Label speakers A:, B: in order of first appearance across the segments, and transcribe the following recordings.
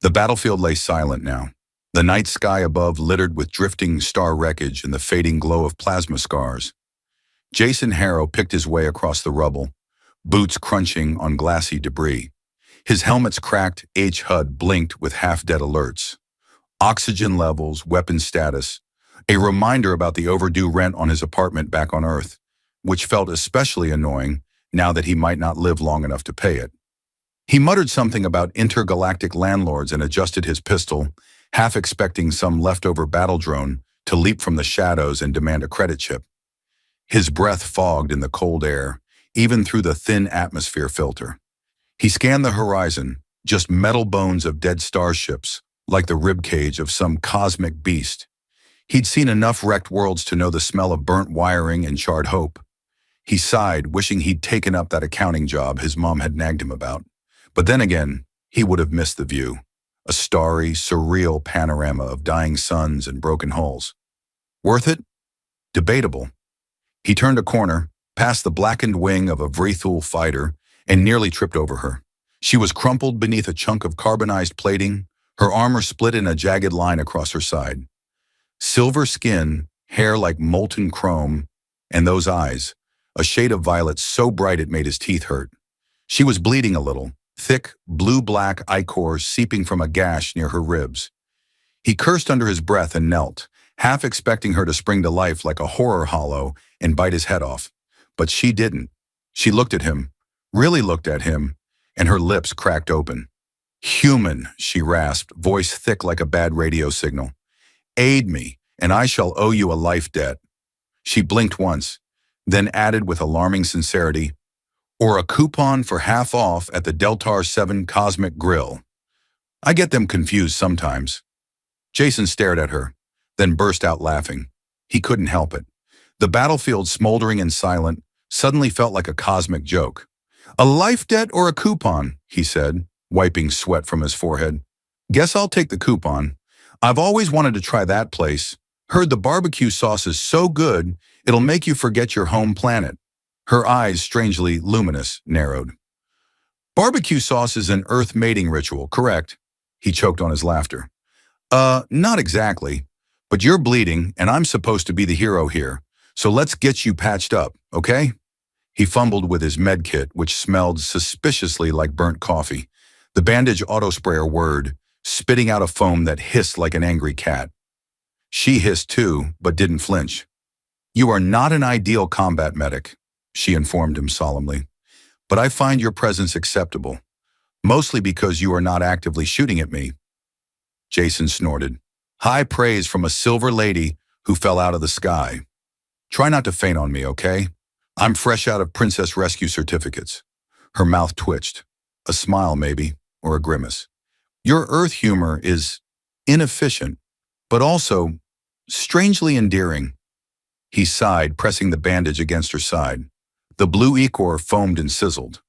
A: The battlefield lay silent now, the night sky above littered with drifting star wreckage and the fading glow of plasma scars. Jason Harrow picked his way across the rubble, boots crunching on glassy debris. His helmet's cracked HUD blinked with half-dead alerts. Oxygen levels, weapon status, a reminder about the overdue rent on his apartment back on Earth, which felt especially annoying now that he might not live long enough to pay it. He muttered something about intergalactic landlords and adjusted his pistol, half expecting some leftover battle drone to leap from the shadows and demand a credit chip. His breath fogged in the cold air, even through the thin atmosphere filter. He scanned the horizon, just metal bones of dead starships, like the ribcage of some cosmic beast. He'd seen enough wrecked worlds to know the smell of burnt wiring and charred hope. He sighed, wishing he'd taken up that accounting job his mom had nagged him about. But then again, he would have missed the view. A starry, surreal panorama of dying suns and broken hulls. Worth it? Debatable. He turned a corner, past the blackened wing of a Vrethul fighter, and nearly tripped over her. She was crumpled beneath a chunk of carbonized plating, her armor split in a jagged line across her side. Silver skin, hair like molten chrome, and those eyes, a shade of violet so bright it made his teeth hurt. She was bleeding a little, thick, blue-black ichor seeping from a gash near her ribs. He cursed under his breath and knelt, half expecting her to spring to life like a horror hollow and bite his head off. But she didn't. She looked at him, really looked at him, and her lips cracked open. "Human," she rasped, voice thick like a bad radio signal. "Aid me, and I shall owe you a life debt." She blinked once, then added with alarming sincerity, "Or a coupon for half off at the Deltar 7 Cosmic Grill. I get them confused sometimes." Jason stared at her, then burst out laughing. He couldn't help it. The battlefield, smoldering and silent, suddenly felt like a cosmic joke. "A life debt or a coupon?" he said, wiping sweat from his forehead. "Guess I'll take the coupon. I've always wanted to try that place. Heard the barbecue sauce is so good, it'll make you forget your home planet." Her eyes, strangely luminous, narrowed. "Barbecue sauce is an Earth mating ritual, correct?" He choked on his laughter. Not exactly. But you're bleeding, and I'm supposed to be the hero here. So let's get you patched up, okay?" He fumbled with his med kit, which smelled suspiciously like burnt coffee. The bandage autosprayer whirred, spitting out a foam that hissed like an angry cat. She hissed too, but didn't flinch. "You are not an ideal combat medic," she informed him solemnly. "But I find your presence acceptable, mostly because you are not actively shooting at me." Jason snorted. High praise from a silver lady who fell out of the sky. "Try not to faint on me, okay? I'm fresh out of princess rescue certificates." Her mouth twitched. A smile, maybe, or a grimace. "Your Earth humor is inefficient, but also strangely endearing." He sighed, pressing the bandage against her side. The blue ichor foamed and sizzled.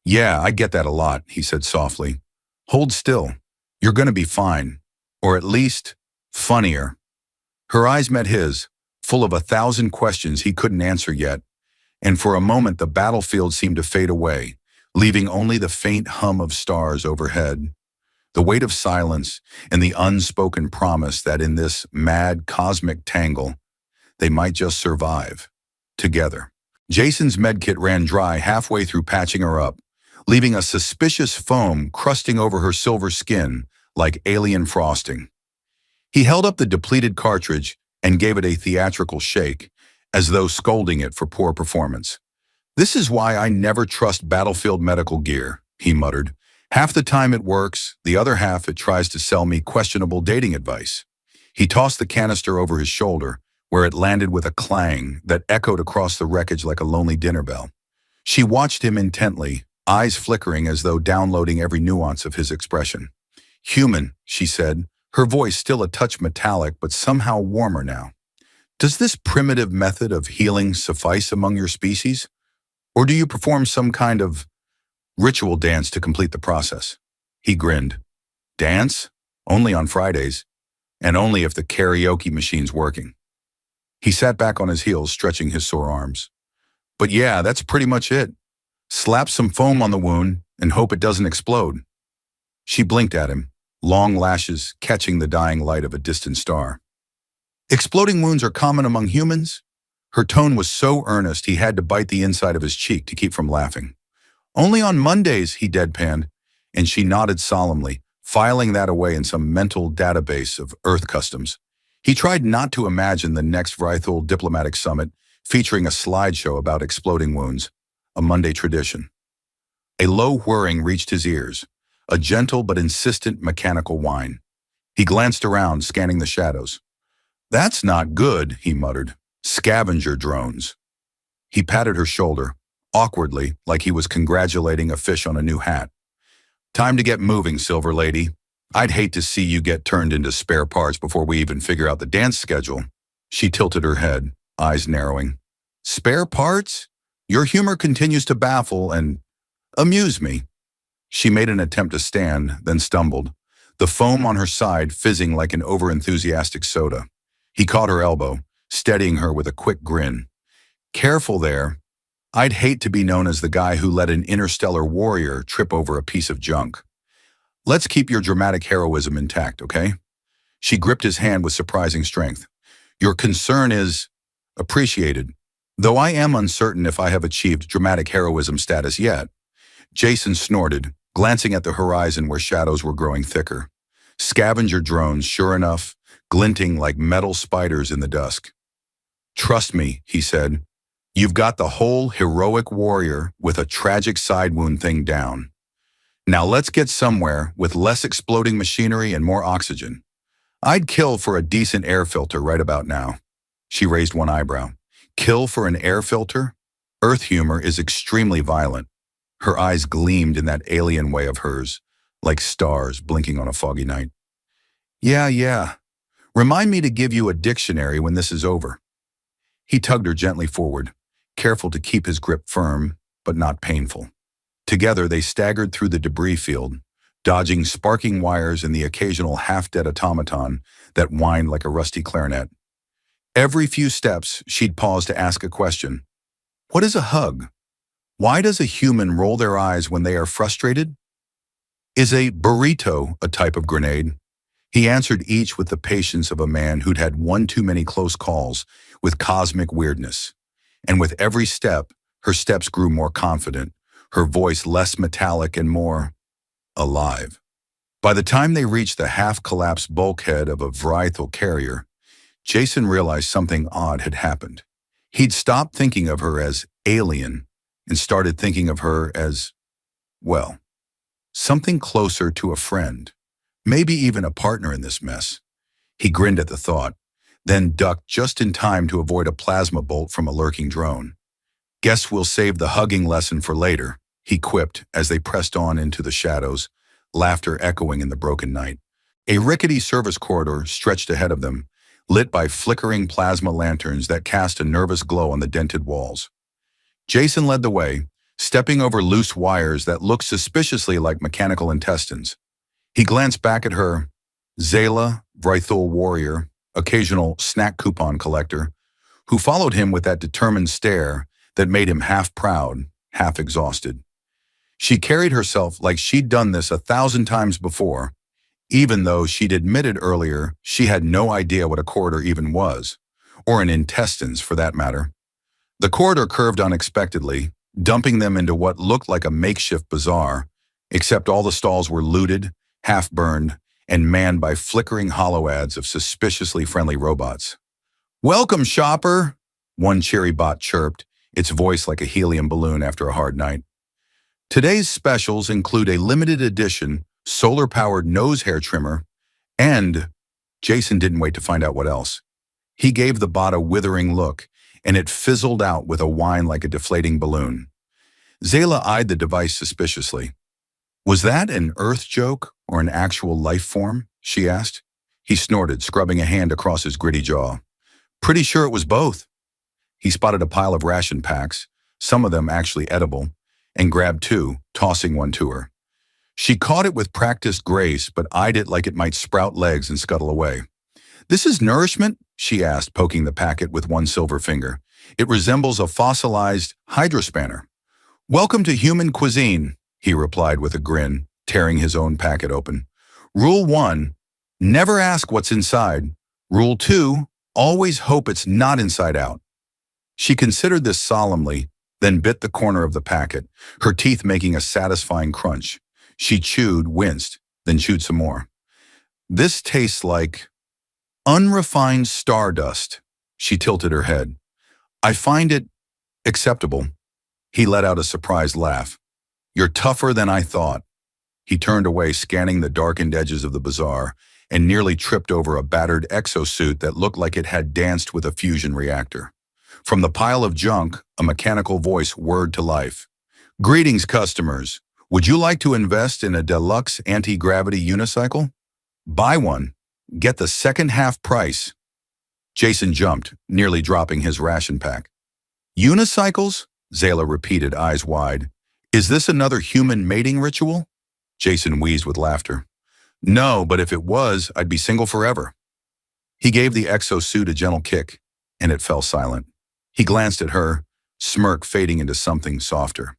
A: "Yeah, I get that a lot," he said softly. "Hold still. You're gonna be fine. Or at least, funnier." Her eyes met his, full of 1,000 questions he couldn't answer yet, and for a moment the battlefield seemed to fade away, leaving only the faint hum of stars overhead. The weight of silence and the unspoken promise that in this mad cosmic tangle, they might just survive, together. Jason's medkit ran dry halfway through patching her up, leaving a suspicious foam crusting over her silver skin like alien frosting. He held up the depleted cartridge and gave it a theatrical shake, as though scolding it for poor performance. "This is why I never trust battlefield medical gear," he muttered. "Half the time it works, the other half it tries to sell me questionable dating advice." He tossed the canister over his shoulder, where it landed with a clang that echoed across the wreckage like a lonely dinner bell. She watched him intently, eyes flickering as though downloading every nuance of his expression. "Human," she said, her voice still a touch metallic but somehow warmer now. "Does this primitive method of healing suffice among your species? Or do you perform some kind of ritual dance to complete the process?" He grinned. "Dance? Only on Fridays. And only if the karaoke machine's working." He sat back on his heels, stretching his sore arms. "But yeah, that's pretty much it. Slap some foam on the wound and hope it doesn't explode." She blinked at him, long lashes catching the dying light of a distant star. Exploding wounds are common among humans? Her tone was so earnest he had to bite the inside of his cheek to keep from laughing. Only on Mondays, he deadpanned, and she nodded solemnly, filing that away in some mental database of Earth customs. He tried not to imagine the next Vrithal diplomatic summit featuring a slideshow about exploding wounds, a Monday tradition. A low whirring reached his ears, a gentle but insistent mechanical whine. He glanced around, scanning the shadows. "That's not good," he muttered. "Scavenger drones." He patted her shoulder, awkwardly, like he was congratulating a fish on a new hat. "Time to get moving, Silver Lady. I'd hate to see you get turned into spare parts before we even figure out the dance schedule." She tilted her head, eyes narrowing. "Spare parts? Your humor continues to baffle and amuse me." She made an attempt to stand, then stumbled, the foam on her side fizzing like an overenthusiastic soda. He caught her elbow, steadying her with a quick grin. "Careful there. I'd hate to be known as the guy who let an interstellar warrior trip over a piece of junk. Let's keep your dramatic heroism intact, okay?" She gripped his hand with surprising strength. "Your concern is appreciated, though I am uncertain if I have achieved dramatic heroism status yet." Jason snorted, glancing at the horizon where shadows were growing thicker. Scavenger drones, sure enough, glinting like metal spiders in the dusk. "Trust me," he said. "You've got the whole heroic warrior with a tragic side wound thing down. Now let's get somewhere with less exploding machinery and more oxygen. I'd kill for a decent air filter right about now." She raised one eyebrow. "Kill for an air filter?" Earth humor is extremely violent. Her eyes gleamed in that alien way of hers, like stars blinking on a foggy night. Yeah. Remind me to give you a dictionary when this is over." He tugged her gently forward, careful to keep his grip firm, but not painful. Together, they staggered through the debris field, dodging sparking wires and the occasional half-dead automaton that whined like a rusty clarinet. Every few steps, she'd pause to ask a question. What is a hug? Why does a human roll their eyes when they are frustrated? Is a burrito a type of grenade? He answered each with the patience of a man who'd had one too many close calls with cosmic weirdness. And with every step, her steps grew more confident, her voice less metallic and more alive. By the time they reached the half-collapsed bulkhead of a Vrithal carrier, Jason realized something odd had happened. He'd stopped thinking of her as alien and started thinking of her as, well, something closer to a friend, maybe even a partner in this mess. He grinned at the thought, then ducked just in time to avoid a plasma bolt from a lurking drone. "Guess we'll save the hugging lesson for later," he quipped as they pressed on into the shadows, laughter echoing in the broken night. A rickety service corridor stretched ahead of them, lit by flickering plasma lanterns that cast a nervous glow on the dented walls. Jason led the way, stepping over loose wires that looked suspiciously like mechanical intestines. He glanced back at her, Zayla, Vrithal warrior, occasional snack coupon collector, who followed him with that determined stare that made him half proud, half exhausted. She carried herself like she'd done this 1,000 times before, even though she'd admitted earlier she had no idea what a corridor even was, or an intestines for that matter. The corridor curved unexpectedly, dumping them into what looked like a makeshift bazaar, except all the stalls were looted, half-burned, and manned by flickering hollow ads of suspiciously friendly robots. "Welcome, shopper," one cheery bot chirped, its voice like a helium balloon after a hard night. Today's specials include a limited edition, solar-powered nose hair trimmer, and Jason didn't wait to find out what else. He gave the bot a withering look, and it fizzled out with a whine like a deflating balloon. Zayla eyed the device suspiciously. "Was that an Earth joke or an actual life form?" she asked. He snorted, scrubbing a hand across his gritty jaw. "Pretty sure it was both." He spotted a pile of ration packs, some of them actually edible, and grabbed two, tossing one to her. She caught it with practiced grace, but eyed it like it might sprout legs and scuttle away. "This is nourishment?" she asked, poking the packet with one silver finger. "It resembles a fossilized hydrospanner." "Welcome to human cuisine," he replied with a grin, tearing his own packet open. Rule 1, never ask what's inside. Rule 2, always hope it's not inside out. She considered this solemnly, then bit the corner of the packet, her teeth making a satisfying crunch. She chewed, winced, then chewed some more. This tastes like unrefined stardust. She tilted her head. I find it acceptable. He let out a surprised laugh. You're tougher than I thought. He turned away, scanning the darkened edges of the bazaar, and nearly tripped over a battered exosuit that looked like it had danced with a fusion reactor. From the pile of junk, a mechanical voice whirred to life. Greetings, customers. Would you like to invest in a deluxe anti-gravity unicycle? Buy one. Get the second half price. Jason jumped, nearly dropping his ration pack. Unicycles? Zayla repeated, eyes wide. Is this another human mating ritual? Jason wheezed with laughter. No, but if it was, I'd be single forever. He gave the exosuit a gentle kick, and it fell silent. He glanced at her, smirk fading into something softer.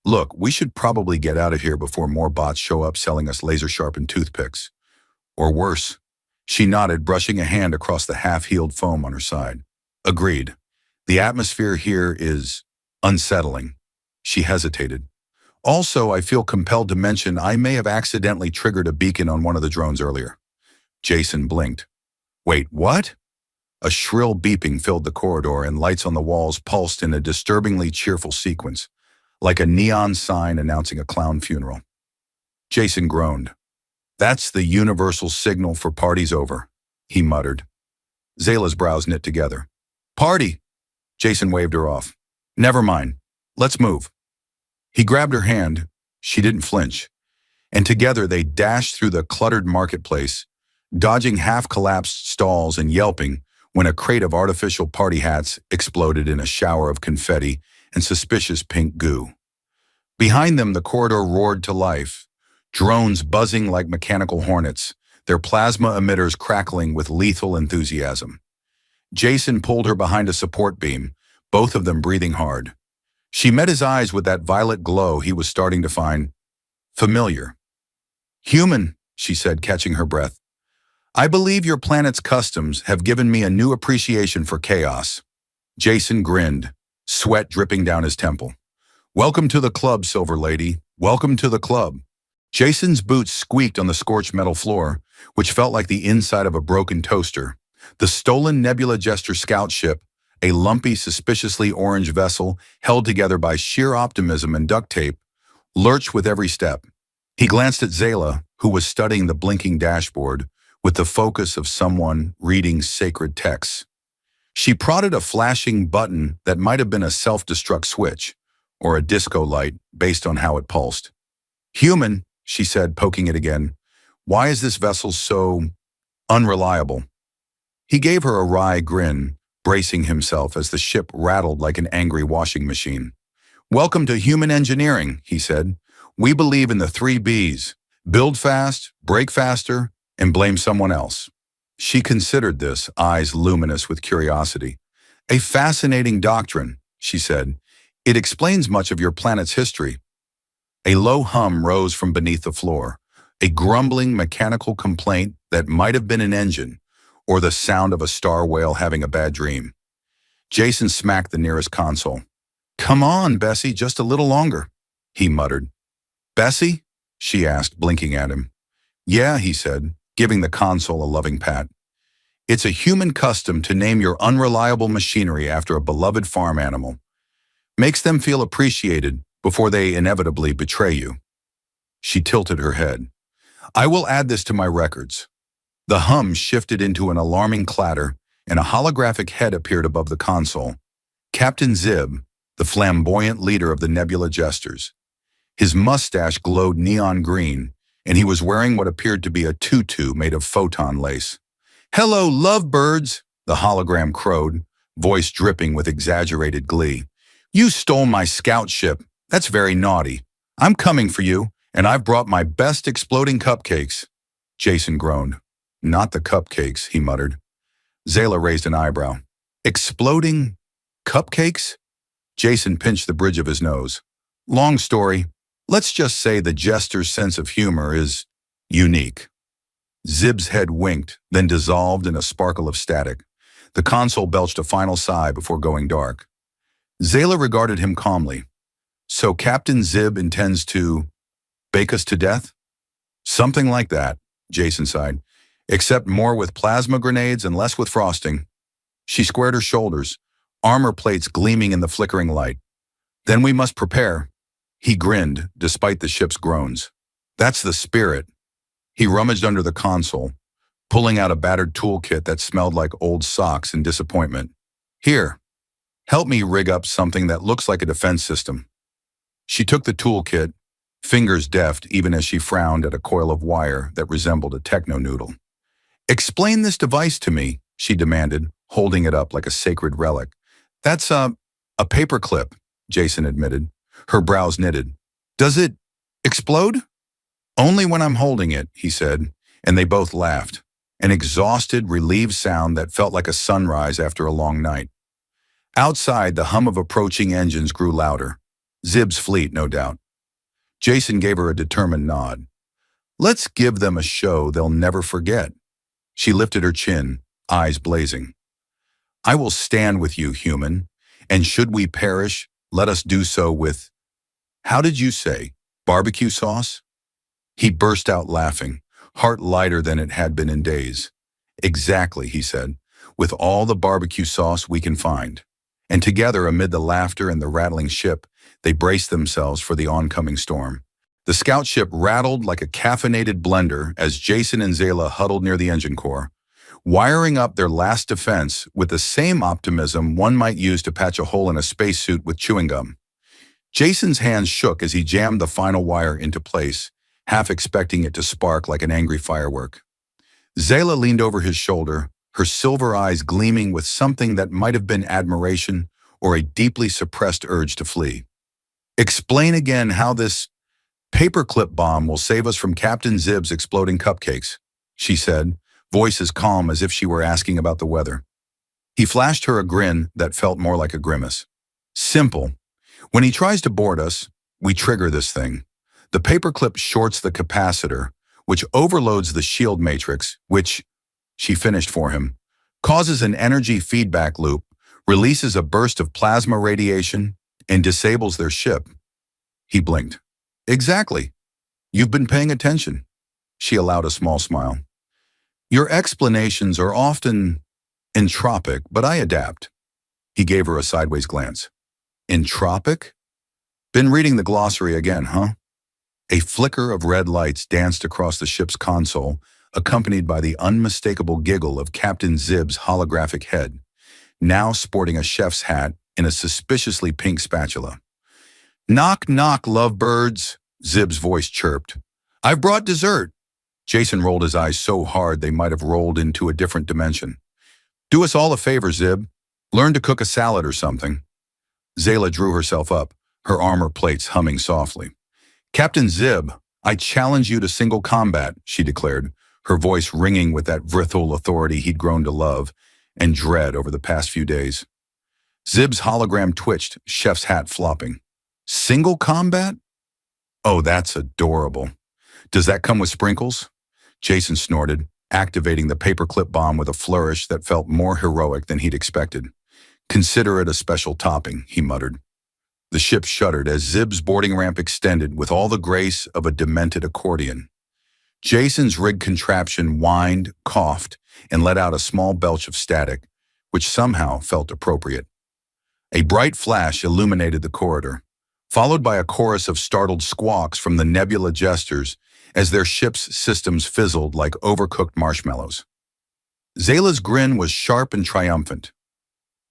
A: Look, we should probably get out of here before more bots show up selling us laser-sharpened toothpicks. Or worse. She nodded, brushing a hand across the half-healed foam on her side. Agreed. The atmosphere here is unsettling. She hesitated. Also, I feel compelled to mention I may have accidentally triggered a beacon on one of the drones earlier. Jason blinked. Wait, what? A shrill beeping filled the corridor, and lights on the walls pulsed in a disturbingly cheerful sequence, like a neon sign announcing a clown funeral. Jason groaned. That's the universal signal for party's over, he muttered. Zayla's brows knit together. Party! Jason waved her off. Never mind. Let's move. He grabbed her hand. She didn't flinch. And together they dashed through the cluttered marketplace, dodging half-collapsed stalls and yelping when a crate of artificial party hats exploded in a shower of confetti and suspicious pink goo. Behind them, the corridor roared to life, drones buzzing like mechanical hornets, their plasma emitters crackling with lethal enthusiasm. Jason pulled her behind a support beam, both of them breathing hard. She met his eyes with that violet glow he was starting to find familiar. Human, she said, catching her breath. I believe your planet's customs have given me a new appreciation for chaos. Jason grinned, sweat dripping down his temple. Welcome to the club, Silver Lady. Welcome to the club. Jason's boots squeaked on the scorched metal floor, which felt like the inside of a broken toaster. The stolen Nebula Jester scout ship, a lumpy, suspiciously orange vessel held together by sheer optimism and duct tape, lurched with every step. He glanced at Zayla, who was studying the blinking dashboard with the focus of someone reading sacred texts. She prodded a flashing button that might have been a self-destruct switch, or a disco light, based on how it pulsed. Human, she said, poking it again. Why is this vessel so unreliable? He gave her a wry grin, bracing himself as the ship rattled like an angry washing machine. Welcome to human engineering, he said. We believe in the 3 Bs. Build fast, break faster, and blame someone else. She considered this, eyes luminous with curiosity. A fascinating doctrine, she said. It explains much of your planet's history. A low hum rose from beneath the floor, a grumbling mechanical complaint that might have been an engine, or the sound of a star whale having a bad dream. Jason smacked the nearest console. Come on, Bessie, just a little longer, he muttered. Bessie? She asked, blinking at him. Yeah, he said, giving the console a loving pat. It's a human custom to name your unreliable machinery after a beloved farm animal. Makes them feel appreciated before they inevitably betray you. She tilted her head. I will add this to my records. The hum shifted into an alarming clatter, and a holographic head appeared above the console. Captain Zib, the flamboyant leader of the Nebula Jesters. His mustache glowed neon green, and he was wearing what appeared to be a tutu made of photon lace. Hello, lovebirds, the hologram crowed, voice dripping with exaggerated glee. You stole my scout ship. That's very naughty. I'm coming for you, and I've brought my best exploding cupcakes. Jason groaned. Not the cupcakes, he muttered. Zayla raised an eyebrow. Exploding cupcakes? Jason pinched the bridge of his nose. Long story. Let's just say the Jester's sense of humor is unique. Zib's head winked, then dissolved in a sparkle of static. The console belched a final sigh before going dark. Zayla regarded him calmly. So Captain Zib intends to bake us to death? Something like that, Jason sighed. Except more with plasma grenades and less with frosting. She squared her shoulders, armor plates gleaming in the flickering light. Then we must prepare. He grinned, despite the ship's groans. That's the spirit. He rummaged under the console, pulling out a battered toolkit that smelled like old socks and disappointment. Here, help me rig up something that looks like a defense system. She took the toolkit, fingers deft even as she frowned at a coil of wire that resembled a techno-noodle. Explain this device to me, she demanded, holding it up like a sacred relic. That's a paperclip, Jason admitted, her brows knitted. Does it explode? Only when I'm holding it, he said, and they both laughed, an exhausted, relieved sound that felt like a sunrise after a long night. Outside, the hum of approaching engines grew louder. Zib's fleet, no doubt. Jason gave her a determined nod. Let's give them a show they'll never forget. She lifted her chin, eyes blazing. I will stand with you, human, and should we perish, let us do so with, how did you say, barbecue sauce? He burst out laughing, heart lighter than it had been in days. Exactly, he said, with all the barbecue sauce we can find. And together, amid the laughter and the rattling ship, they braced themselves for the oncoming storm. The scout ship rattled like a caffeinated blender as Jason and Zayla huddled near the engine core, wiring up their last defense with the same optimism one might use to patch a hole in a spacesuit with chewing gum. Jason's hands shook as he jammed the final wire into place, half expecting it to spark like an angry firework. Zayla leaned over his shoulder, her silver eyes gleaming with something that might have been admiration or a deeply suppressed urge to flee. Explain again how this paperclip bomb will save us from Captain Zib's exploding cupcakes, she said, voice as calm as if she were asking about the weather. He flashed her a grin that felt more like a grimace. Simple. When he tries to board us, we trigger this thing. The paperclip shorts the capacitor, which overloads the shield matrix, which, she finished for him, causes an energy feedback loop, releases a burst of plasma radiation, and disables their ship. He blinked. Exactly. You've been paying attention. She allowed a small smile. Your explanations are often entropic, but I adapt. He gave her a sideways glance. Entropic? Been reading the glossary again, huh? A flicker of red lights danced across the ship's console, accompanied by the unmistakable giggle of Captain Zib's holographic head, now sporting a chef's hat and a suspiciously pink spatula. Knock, knock, lovebirds, Zib's voice chirped. I've brought dessert. Jason rolled his eyes so hard they might have rolled into a different dimension. Do us all a favor, Zib. Learn to cook a salad or something. Zayla drew herself up, her armor plates humming softly. Captain Zib, I challenge you to single combat, she declared, her voice ringing with that vrithal authority he'd grown to love and dread over the past few days. Zib's hologram twitched, chef's hat flopping. Single combat? Oh, that's adorable. Does that come with sprinkles? Jason snorted, activating the paperclip bomb with a flourish that felt more heroic than he'd expected. Consider it a special topping, he muttered. The ship shuddered as Zib's boarding ramp extended with all the grace of a demented accordion. Jason's rig contraption whined, coughed, and let out a small belch of static, which somehow felt appropriate. A bright flash illuminated the corridor, followed by a chorus of startled squawks from the Nebula jesters as their ship's systems fizzled like overcooked marshmallows. Zayla's grin was sharp and triumphant.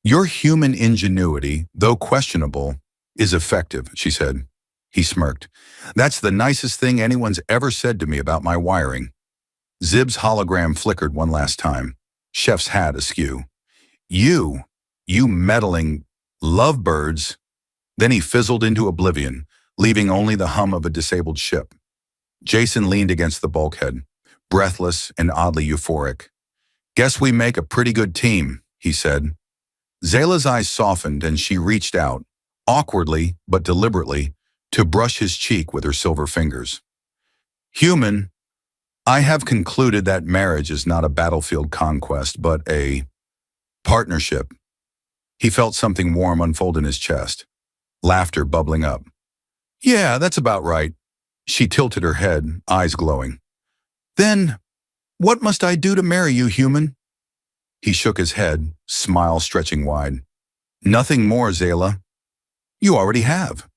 A: Your human ingenuity, though questionable, is effective, she said. He smirked. That's the nicest thing anyone's ever said to me about my wiring. Zib's hologram flickered one last time, chef's hat askew. You meddling lovebirds. Then he fizzled into oblivion, leaving only the hum of a disabled ship. Jason leaned against the bulkhead, breathless and oddly euphoric. Guess we make a pretty good team, he said. Zayla's eyes softened and she reached out, awkwardly but deliberately, to brush his cheek with her silver fingers. Human, I have concluded that marriage is not a battlefield conquest, but a partnership. He felt something warm unfold in his chest, laughter bubbling up. Yeah, that's about right. She tilted her head, eyes glowing. Then, what must I do to marry you, human? He shook his head, smile stretching wide. Nothing more, Zayla. You already have.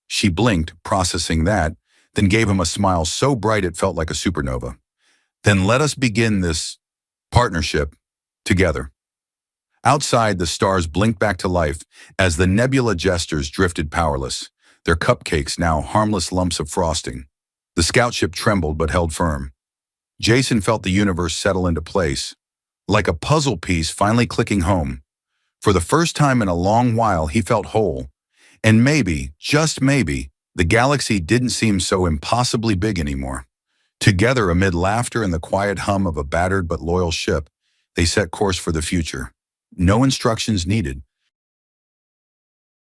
A: She blinked, processing that, then gave him a smile so bright it felt like a supernova. Then let us begin this partnership together. Outside, the stars blinked back to life as the nebula jesters drifted powerless, their cupcakes now harmless lumps of frosting. The scout ship trembled but held firm. Jason felt the universe settle into place, like a puzzle piece finally clicking home. For the first time in a long while, he felt whole. And maybe, just maybe, the galaxy didn't seem so impossibly big anymore. Together, amid laughter and the quiet hum of a battered but loyal ship, they set course for the future. No instructions needed,